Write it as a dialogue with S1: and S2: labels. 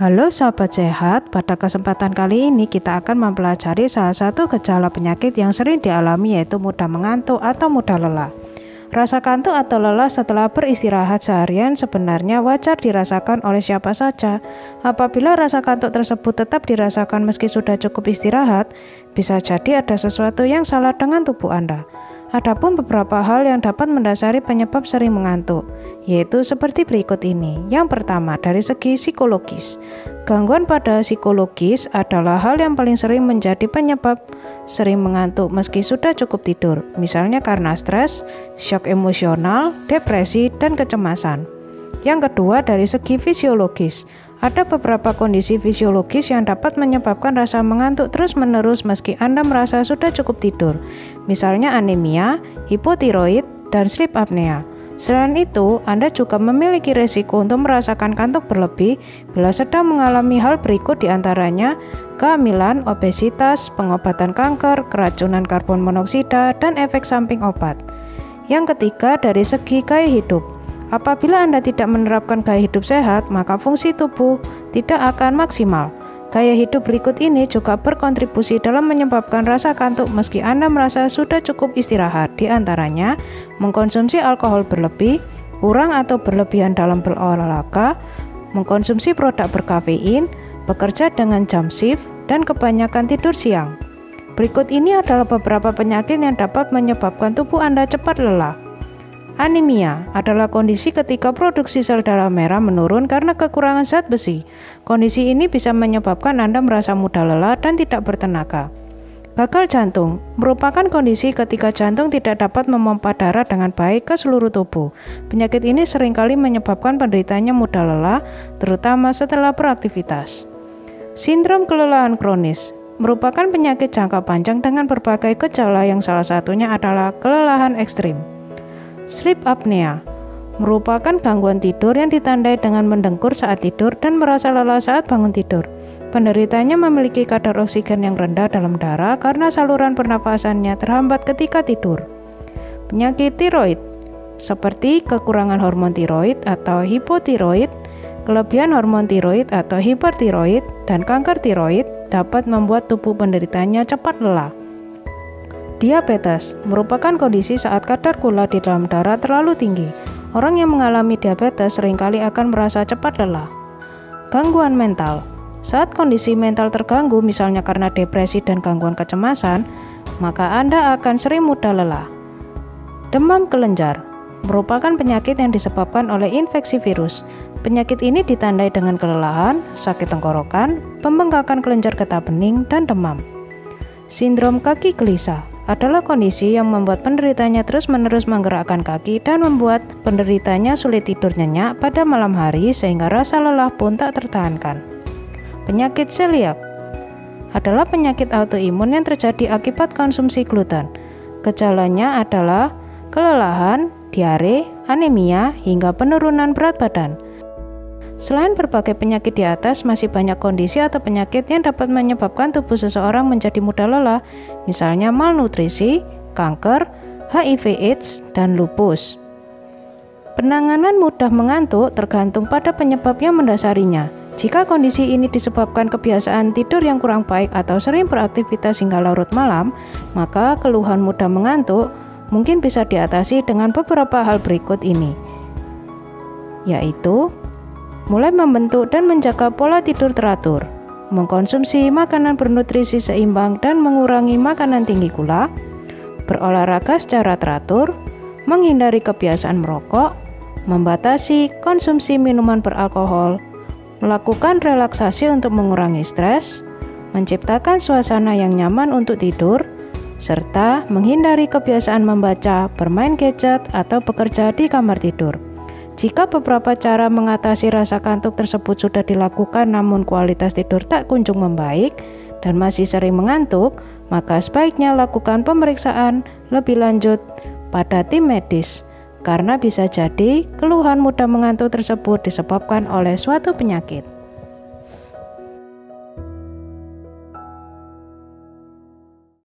S1: Halo sahabat sehat, pada kesempatan kali ini kita akan mempelajari salah satu gejala penyakit yang sering dialami, yaitu mudah mengantuk atau mudah lelah. Rasa kantuk atau lelah setelah beristirahat seharian sebenarnya wajar dirasakan oleh siapa saja. Apabila rasa kantuk tersebut tetap dirasakan meski sudah cukup istirahat, bisa jadi ada sesuatu yang salah dengan tubuh Anda. Adapun beberapa hal yang dapat mendasari penyebab sering mengantuk, yaitu seperti berikut ini. Yang pertama, dari segi psikologis. Gangguan pada psikologis adalah hal yang paling sering menjadi penyebab sering mengantuk meski sudah cukup tidur, misalnya karena stres, shock emosional, depresi, dan kecemasan. Yang kedua, dari segi fisiologis. Ada beberapa kondisi fisiologis yang dapat menyebabkan rasa mengantuk terus-menerus meski Anda merasa sudah cukup tidur, misalnya anemia, hipotiroid, dan sleep apnea. Selain itu, Anda juga memiliki resiko untuk merasakan kantuk berlebih bila sedang mengalami hal berikut diantaranya kehamilan, obesitas, pengobatan kanker, keracunan karbon monoksida, dan efek samping obat. Yang ketiga, dari segi gaya hidup. Apabila Anda tidak menerapkan gaya hidup sehat, maka fungsi tubuh tidak akan maksimal. Gaya hidup berikut ini juga berkontribusi dalam menyebabkan rasa kantuk meski Anda merasa sudah cukup istirahat, di antaranya mengkonsumsi alkohol berlebih, kurang atau berlebihan dalam berolahraga, mengkonsumsi produk berkafein, bekerja dengan jam shift, dan kebanyakan tidur siang. Berikut ini adalah beberapa penyakit yang dapat menyebabkan tubuh Anda cepat lelah. Anemia adalah kondisi ketika produksi sel darah merah menurun karena kekurangan zat besi. Kondisi ini bisa menyebabkan Anda merasa mudah lelah dan tidak bertenaga. Gagal jantung merupakan kondisi ketika jantung tidak dapat memompa darah dengan baik ke seluruh tubuh. Penyakit ini seringkali menyebabkan penderitanya mudah lelah, terutama setelah beraktivitas. Sindrom kelelahan kronis merupakan penyakit jangka panjang dengan berbagai gejala yang salah satunya adalah kelelahan ekstrim. Sleep apnea merupakan gangguan tidur yang ditandai dengan mendengkur saat tidur dan merasa lelah saat bangun tidur. Penderitanya memiliki kadar oksigen yang rendah dalam darah karena saluran pernafasannya terhambat ketika tidur. Penyakit tiroid seperti kekurangan hormon tiroid atau hipotiroid, kelebihan hormon tiroid atau hipertiroid, dan kanker tiroid dapat membuat tubuh penderitanya cepat lelah. Diabetes merupakan kondisi saat kadar gula di dalam darah terlalu tinggi. Orang yang mengalami diabetes seringkali akan merasa cepat lelah. Gangguan mental. Saat kondisi mental terganggu, misalnya karena depresi dan gangguan kecemasan, maka Anda akan sering mudah lelah. Demam kelenjar merupakan penyakit yang disebabkan oleh infeksi virus. Penyakit ini ditandai dengan kelelahan, sakit tenggorokan, pembengkakan kelenjar getah bening, dan demam. Sindrom kaki gelisah adalah kondisi yang membuat penderitanya terus-menerus menggerakkan kaki dan membuat penderitanya sulit tidur nyenyak pada malam hari sehingga rasa lelah pun tak tertahankan. Penyakit celiak adalah penyakit autoimun yang terjadi akibat konsumsi gluten. Gejalanya adalah kelelahan, diare, anemia, hingga penurunan berat badan. Selain berbagai penyakit di atas, masih banyak kondisi atau penyakit yang dapat menyebabkan tubuh seseorang menjadi mudah lelah, misalnya malnutrisi, kanker, HIV/AIDS, dan lupus. Penanganan mudah mengantuk tergantung pada penyebab yang mendasarinya. Jika kondisi ini disebabkan kebiasaan tidur yang kurang baik atau sering beraktivitas hingga larut malam, maka keluhan mudah mengantuk mungkin bisa diatasi dengan beberapa hal berikut ini, yaitu mulai membentuk dan menjaga pola tidur teratur, mengkonsumsi makanan bernutrisi seimbang dan mengurangi makanan tinggi gula, berolahraga secara teratur, menghindari kebiasaan merokok, membatasi konsumsi minuman beralkohol, melakukan relaksasi untuk mengurangi stres, menciptakan suasana yang nyaman untuk tidur, serta menghindari kebiasaan membaca, bermain gadget, atau bekerja di kamar tidur. Jika beberapa cara mengatasi rasa kantuk tersebut sudah dilakukan namun kualitas tidur tak kunjung membaik dan masih sering mengantuk, maka sebaiknya lakukan pemeriksaan lebih lanjut pada tim medis, karena bisa jadi keluhan mudah mengantuk tersebut disebabkan oleh suatu penyakit.